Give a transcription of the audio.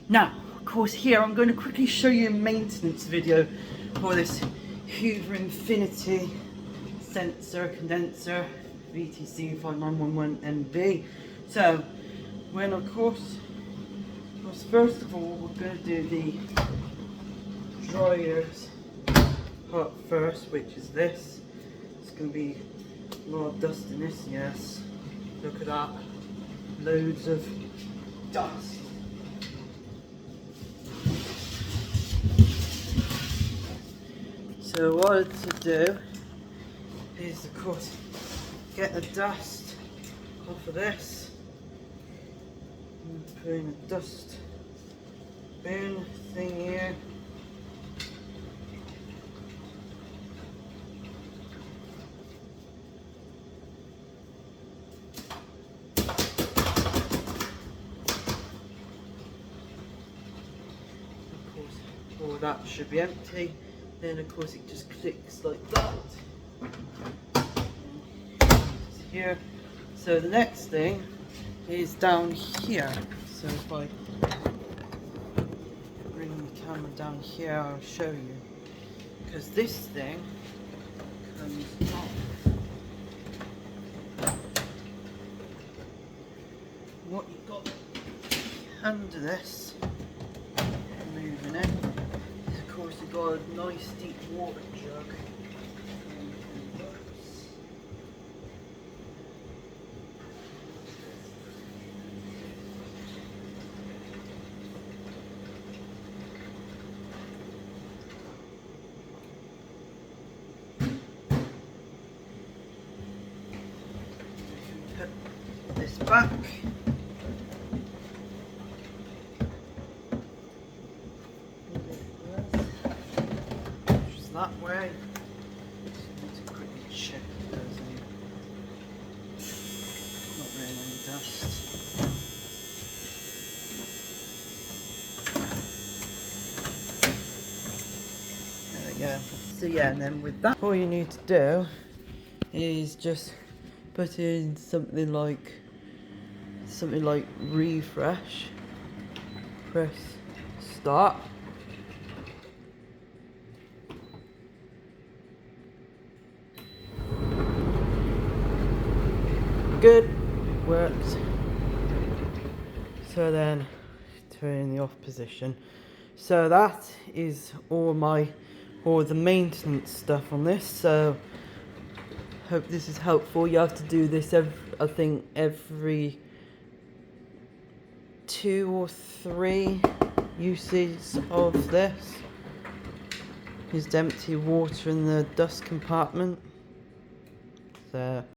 Now, of course, here I'm going to quickly show you a maintenance video for this Hoover Infinity sensor condenser VTC5911NB. So, when of course, first of all, we're going to do the dryers part first, which is this. It's going to be a lot of dust in this, yes. Look at that. Loads of dust. So what to do is, of course, get the dust off of this and put in a dust bin thing here. Of course, all that should be empty. Then of course it just clicks like that. It's here. So the next thing is down here. So if I bring the camera down here, I'll show you. Because this thing comes off. What you've got under this, moving it. Of course, you've got a nice deep water jug. Put this back. That way. Just need to quickly check if there's any, not really any dust. There we go. So yeah, and then with that, all you need to do is just put in something like refresh. Press start. Good, works. So then turn in the off position. So that is all the maintenance stuff on this. So hope this is helpful. You have to do this I think every 2 or 3 uses of this. Just empty water in the dust compartment. So